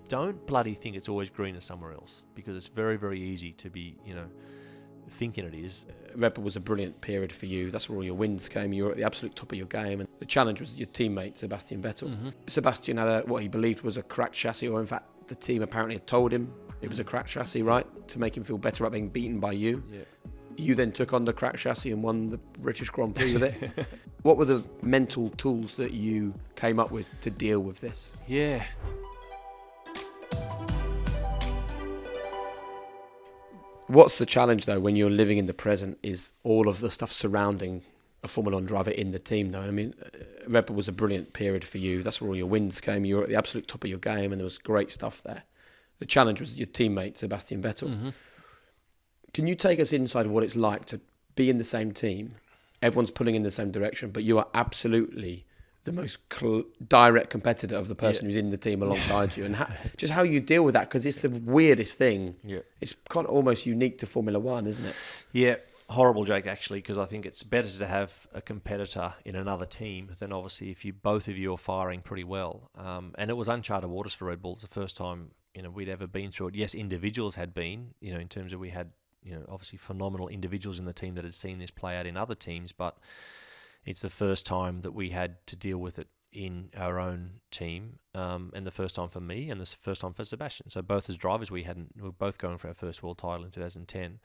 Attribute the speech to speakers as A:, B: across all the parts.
A: don't bloody think it's always greener somewhere else, because it's very, very easy to be, thinking it is.
B: Red Bull was a brilliant period for you. That's where all your wins came. You were at the absolute top of your game, and the challenge was your teammate Sebastian Vettel. Sebastian had what he believed was a cracked chassis, or in fact the team apparently had told him it was a cracked chassis, right, to make him feel better about being beaten by you.
A: Yeah.
B: You then took on the cracked chassis and won the British Grand Prix with it. What were the mental tools that you came up with to deal with this?
A: Yeah.
B: What's the challenge, though, when you're living in the present, is all of the stuff surrounding a Formula 1 driver in the team, though. I mean, Red Bull was a brilliant period for you. That's where all your wins came. You were at the absolute top of your game, and there was great stuff there. The challenge was your teammate, Sebastian Vettel. Can you take us inside what it's like to be in the same team? Everyone's pulling in the same direction, but you are absolutely the most direct competitor of the person who's in the team alongside you, and just how you deal with that, because it's the weirdest thing. It's kind of almost unique to Formula 1, isn't it?
A: Yeah, horrible, Jake, actually, because I think it's better to have a competitor in another team than obviously if both of you are firing pretty well. And it was uncharted waters for Red Bull. It's the first time we'd ever been through it. Yes, individuals had been, in terms of we had obviously phenomenal individuals in the team that had seen this play out in other teams, but it's the first time that we had to deal with it in our own team, and the first time for me and the first time for Sebastian. So both as drivers, we were both going for our first world title in 2010.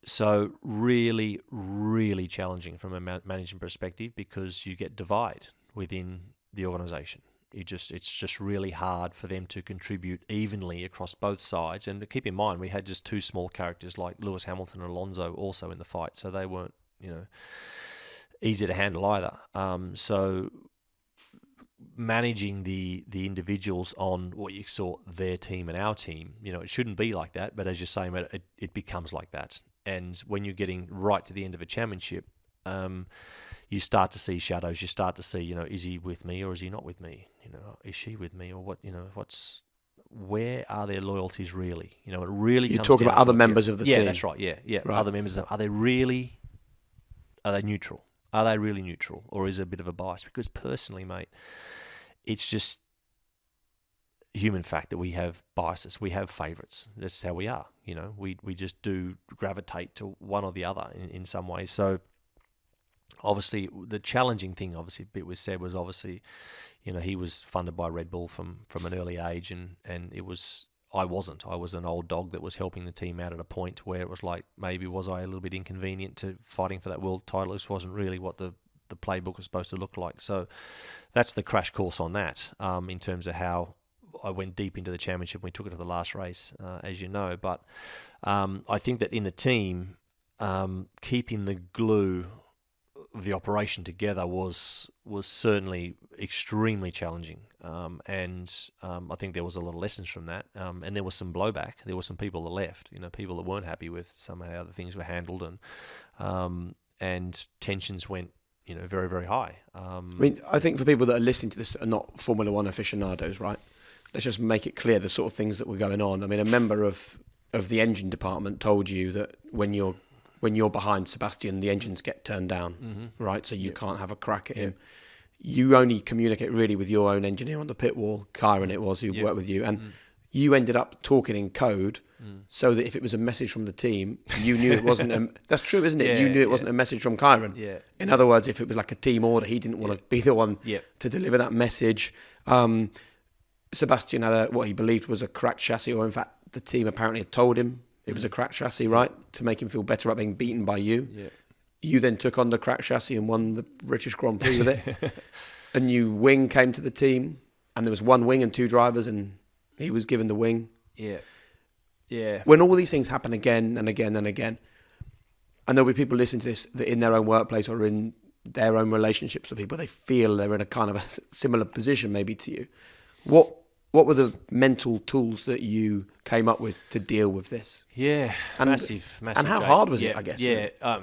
A: So really, really challenging from a management perspective, because you get divide within the organisation. It's just really hard for them to contribute evenly across both sides. And keep in mind, we had just two small characters like Lewis Hamilton and Alonso also in the fight, so they weren't, easy to handle either. So managing the individuals on what you saw their team and our team, it shouldn't be like that, but as you're saying, it becomes like that. And when you're getting right to the end of a championship, you start to see shadows. You start to see, is he with me or is he not with me? Is she with me, or what? Where are their loyalties really? It really.
B: You're talking about other members of the team.
A: Yeah, that's right. Yeah. Right. Other members. Are they neutral? Are they really neutral, or is it a bit of a bias? Because personally, mate, it's just human fact that we have biases. We have favourites. That's how we are. We just do gravitate to one or the other in some ways. So obviously, the challenging thing, obviously, a bit with Seb was obviously, he was funded by Red Bull from an early age, and it was. I wasn't. I was an old dog that was helping the team out at a point where it was like, maybe was I a little bit inconvenient to fighting for that world title? This wasn't really what the playbook was supposed to look like. So that's the crash course on that, in terms of how I went deep into the championship. We took it to the last race, as you know. But I think that in the team, keeping the glue of the operation together was certainly extremely challenging, and I think there was a lot of lessons from that, and there was some blowback. There were some people that left, people that weren't happy with some of how the things were handled, and tensions went very, very high.
B: I think for people that are listening to this that are not Formula 1 aficionados, right, let's just make it clear the sort of things that were going on. I mean, a member of the engine department told you that when you're behind Sebastian, the engines get turned down, right? So you can't have a crack at him. You only communicate really with your own engineer on the pit wall, Kyron it was, who worked with you, and you ended up talking in code so that if it was a message from the team, you knew it wasn't that's true, isn't it? You knew it wasn't a message from Kyron. In other words, if it was like a team order, he didn't want to be the one to deliver that message. Sebastian had what he believed was a cracked chassis, or in fact, the team apparently had told him it was a cracked chassis, right, to make him feel better about being beaten by you. You then took on the cracked chassis and won the British Grand Prix with it. A new wing came to the team, and there was one wing and two drivers, and he was given the wing. When all these things happen again and again and again, and there'll be people listening to this that in their own workplace or in their own relationships with people, they feel they're in a kind of a similar position maybe to you. What were the mental tools that you came up with to deal with this?
A: Massive.
B: And how hard was it, I guess?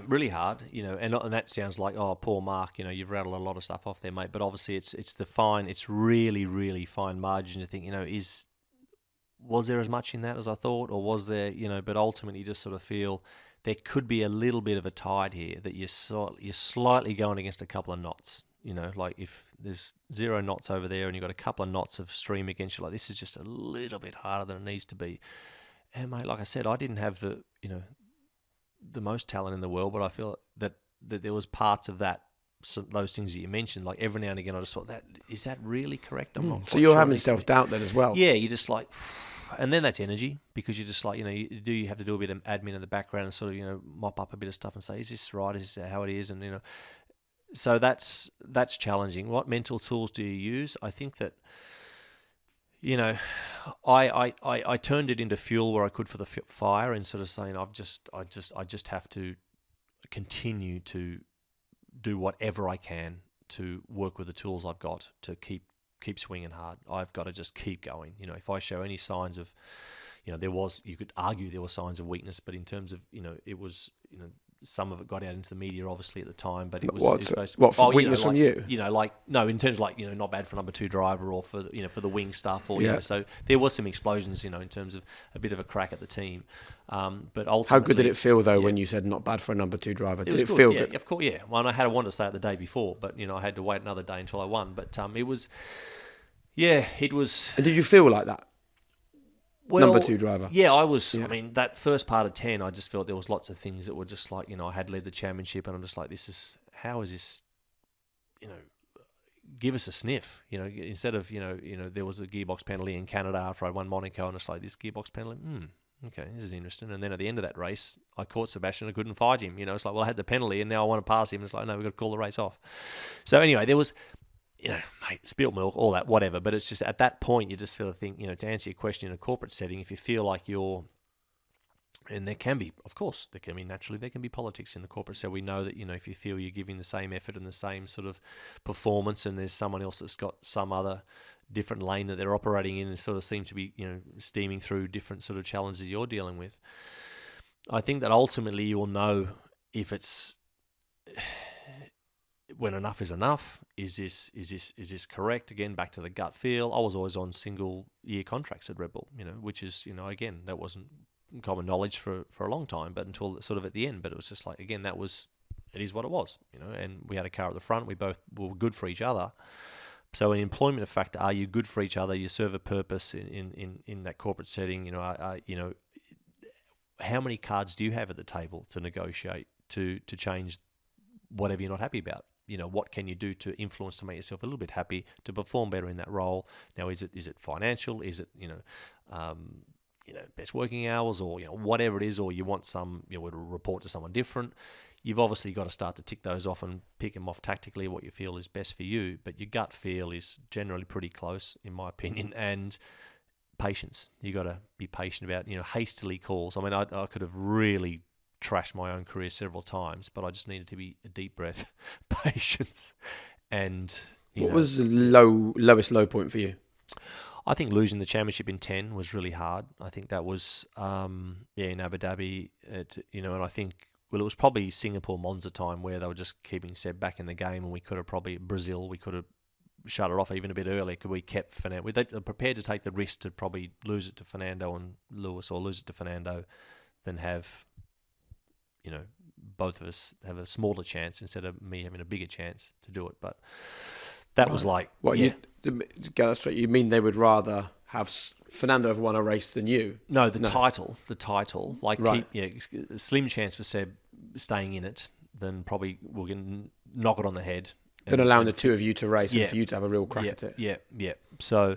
A: Really hard, and that sounds like, oh, poor Mark, you've rattled a lot of stuff off there, mate. But obviously it's really, really fine margin to think, was there as much in that as I thought, or was there, but ultimately you just sort of feel there could be a little bit of a tide here, that you're slightly going against a couple of knots. You know, like if there's 0 knots over there and you've got a couple of knots of stream against you, like this is just a little bit harder than it needs to be. And mate, like I said, I didn't have the most talent in the world, but I feel that there was parts of that, those things that you mentioned, like every now and again I just thought, is that really correct? I'm not
B: So
A: quite
B: you're
A: sure
B: having self-doubt then as well.
A: Yeah, you're just like, and then that's energy, because you're just like, you have to do a bit of admin in the background and sort of, mop up a bit of stuff and say, is this right? Is this how it is? And, so that's challenging. What mental tools do you use? I think that, I turned it into fuel where I could for the fire, and sort of saying, I just have to continue to do whatever I can to work with the tools I've got to keep swinging hard. I've got to just keep going. If I show any signs of, you could argue there were signs of weakness, but in terms of, it was, some of it got out into the media obviously at the time, but it was
B: weakness from you?
A: No, in terms of not bad for number 2 driver, or for for the wing stuff, or so there was some explosions, in terms of a bit of a crack at the team. But ultimately,
B: how good did it feel though when you said not bad for a number 2 driver? Did it feel good?
A: Yeah, of course, yeah. Well, I wanted to say it the day before, but I had to wait another day until I won. But it was, it was.
B: And did you feel like that?
A: Well,
B: number 2 driver.
A: Yeah, I was. Yeah. I mean, that first part of 10, I just felt there was lots of things that were just like, I had led the championship, and I'm just like, how is this? Give us a sniff. Instead of there was a gearbox penalty in Canada after I won Monaco, and it's like, this gearbox penalty. Okay, this is interesting. And then at the end of that race, I caught Sebastian. I couldn't fight him. It's like, well, I had the penalty, and now I want to pass him. And it's like, no, we've got to call the race off. So anyway, there was. Mate, spilt milk, all that, whatever. But it's just at that point, you just feel a thing, to answer your question in a corporate setting, if you feel like and there can be politics in the corporate. So we know that, if you feel you're giving the same effort and the same sort of performance, and there's someone else that's got some other different lane that they're operating in and sort of seem to be, steaming through different sort of challenges you're dealing with. I think that ultimately you will know if it's... when enough is enough. Is this correct? Again, back to the gut feel. I was always on single year contracts at Red Bull, which is, again, that wasn't common knowledge for a long time, but until sort of at the end. But it was just like, again, it is what it was, and we had a car at the front. We both were good for each other. So in employment factor, are you good for each other? You serve a purpose in that corporate setting. How many cards do you have at the table to negotiate, to change whatever you're not happy about? What can you do to influence to make yourself a little bit happy, to perform better in that role? Now, is it financial? Is it, best working hours, or, whatever it is, or you want to report to someone different? You've obviously got to start to tick those off and pick them off tactically, what you feel is best for you. But your gut feel is generally pretty close, in my opinion, and patience. You got to be patient about, hastily calls. I mean, I could have really trashed my own career several times, but I just needed to be a deep breath, patience, and
B: what was the lowest low point for you?
A: I think losing the championship in 10 was really hard. I think that was in Abu Dhabi, and I think it was probably Singapore Monza time where they were just keeping Seb back in the game, and we could have probably Brazil. We could have shut it off even a bit earlier. Could we kept Fernando? We were prepared to take the risk to probably lose it to Fernando and Lewis, or lose it to Fernando, than have both of us have a smaller chance instead of me having a bigger chance to do it. But that was like...
B: What, yeah. To get that straight, you mean they would rather have Fernando have won a race than you?
A: No, the title. Like,
B: right.
A: A slim chance for Seb staying in it, then probably we're going to knock it on the head.
B: Then allowing the two of you to race and for you to have a real crack at it.
A: Yeah. So,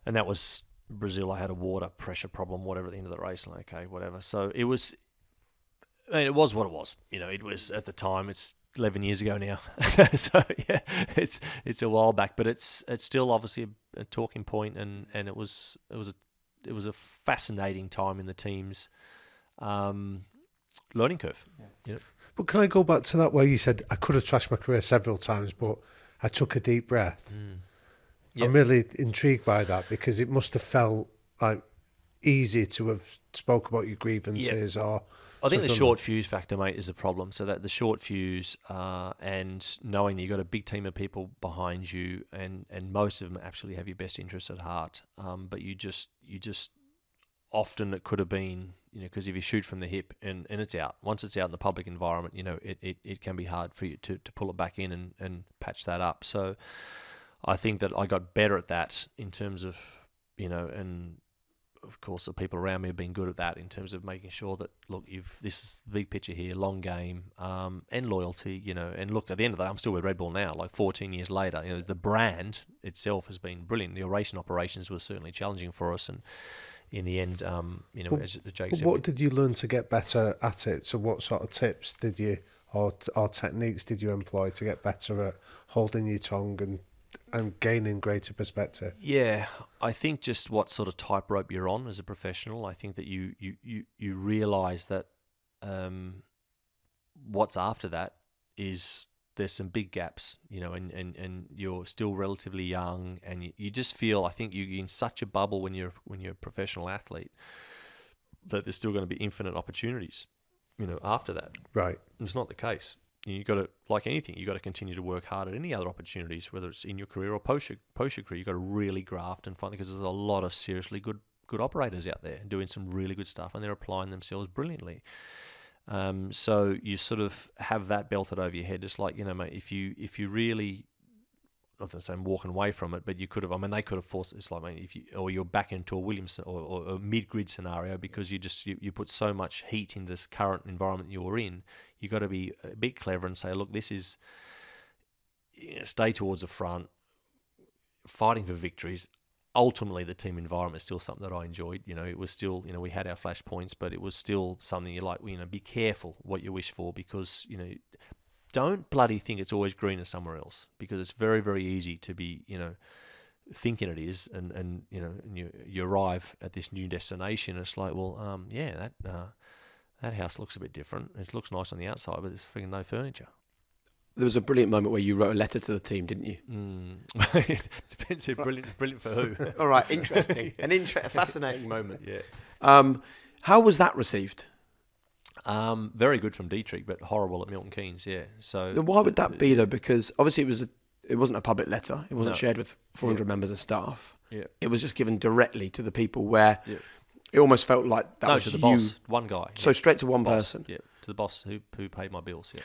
A: and that was Brazil. I had a water pressure problem, whatever, at the end of the race. Like, okay, whatever. So it was... it was what it was. It was at the time. It's 11 years ago now, so yeah, it's a while back. But it's still obviously a talking point, and it was a fascinating time in the team's learning curve. Yeah.
C: But can I go back to that where you said I could have trashed my career several times, but I took a deep breath. Yep. I'm really intrigued by that, because it must have felt like easy to have spoke about your grievances. Or
A: I think the short fuse factor, mate, is a problem. So that the short fuse, and knowing that you've got a big team of people behind you, and most of them actually have your best interests at heart. But you just often it could have been, because if you shoot from the hip and it's out, once it's out in the public environment, it can be hard for you to pull it back in and patch that up. So I think that I got better at that in terms of, and of course the people around me have been good at that in terms of making sure that, look, this is the big picture here, long game, and loyalty, and look, at the end of the day, I'm still with Red Bull now, like 14 years later. The brand itself has been brilliant. The racing operations were certainly challenging for us, and in the end, as Jake said,
C: what did you learn to get better at it? So what sort of tips did you, or techniques did you employ to get better at holding your tongue and gaining greater perspective?
A: Yeah, I think just what sort of tightrope you're on as a professional. I think that you realise that what's after that is there's some big gaps, and you're still relatively young, and you just feel, I think you're in such a bubble when you're a professional athlete, that there's still going to be infinite opportunities, after that.
C: Right.
A: And it's not the case. You've got to, like anything, you've got to continue to work hard at any other opportunities, whether it's in your career or post your career. You've got to really graft and find, because there's a lot of seriously good operators out there doing some really good stuff, and they're applying themselves brilliantly. So you sort of have that belted over your head. It's like, mate, if you really, not to say I'm walking away from it, but you could have, they could have forced, it's like, mate, or you're back into a Williams or a mid-grid scenario, because you put so much heat in this current environment you're in. You got to be a bit clever and say, look, this is, stay towards the front, fighting for victories. Ultimately, the team environment is still something that I enjoyed. It was still, we had our flash points, but it was still something you like, be careful what you wish for, because, don't bloody think it's always greener somewhere else, because it's very, very easy to be, thinking it is, and you arrive at this new destination. It's like, well, that house looks a bit different. It looks nice on the outside, but there's freaking no furniture.
B: There was a brilliant moment where you wrote a letter to the team, didn't you?
A: It depends. Brilliant for who?
B: All right, interesting. A fascinating moment.
A: Yeah.
B: How was that received?
A: Very good from Dietrich, but horrible at Milton Keynes. Yeah. So
B: then why would that be though? Because obviously it wasn't a public letter. It wasn't shared with 400 members of staff.
A: Yeah.
B: It was just given directly to the people, where it almost felt like that was
A: to the
B: you.
A: boss, one guy.
B: So straight to one
A: boss,
B: person.
A: Yeah, to the boss who paid my bills. Yeah.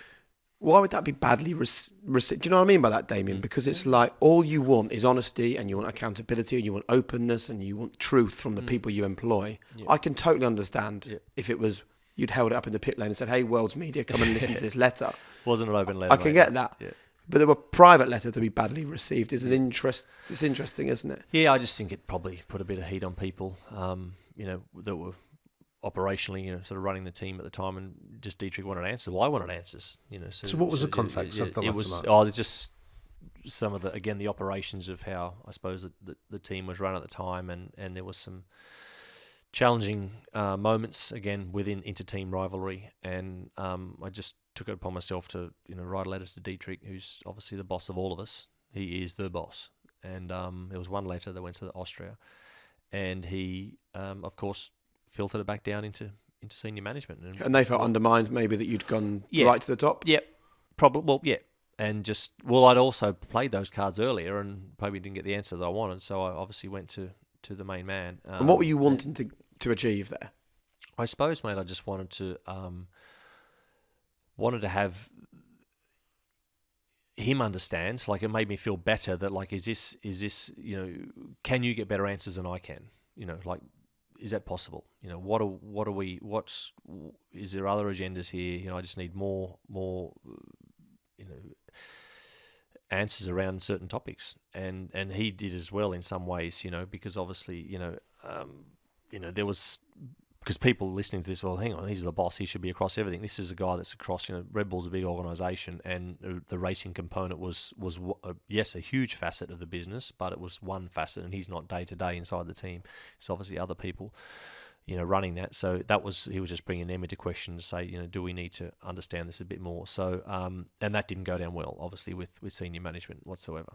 B: Why would that be badly received? Do you know what I mean by that, Damien? Because it's like all you want is honesty, and you want accountability, and you want openness, and you want truth from the people you employ. Yeah. I can totally understand if it was you'd held it up in the pit lane and said, "Hey, World's Media, come and listen to this letter."
A: Wasn't an open letter.
B: I can get that. Yeah. But there were private letter to be badly received is it's interesting, isn't it?
A: Yeah, I just think it probably put a bit of heat on people, that were operationally, sort of running the team at the time, and just Dietrich wanted answers. Well, I wanted answers,
C: So what was the context of the letter?
A: It was just some of the operations of how I suppose the team was run at the time, and there was some challenging moments again within inter-team rivalry, and I just took it upon myself to write a letter to Dietrich, who's obviously the boss of all of us. He is the boss, and there was one letter that went to Austria, and he of course filtered it back down into senior management,
B: and they felt undermined maybe that you'd gone right to the top.
A: Yep, probably. Well, yeah. And I'd also played those cards earlier and probably didn't get the answer that I wanted, so I obviously went to the main man.
B: And what were you wanting to achieve there?
A: I suppose, mate, I just wanted to have him understand. Like, it made me feel better that, like, is this can you get better answers than I can? Like, is that possible? Is there other agendas here? I just need more answers around certain topics, and he did as well in some ways, because obviously, there was, because people listening to this, well, hang on, he's the boss, he should be across everything. This is a guy that's across, Red Bull's a big organisation, and the racing component was yes, a huge facet of the business, but it was one facet, and he's not day to day inside the team. It's obviously other people, running that. So he was just bringing them into question to say, do we need to understand this a bit more? So, and that didn't go down well, obviously, with senior management whatsoever.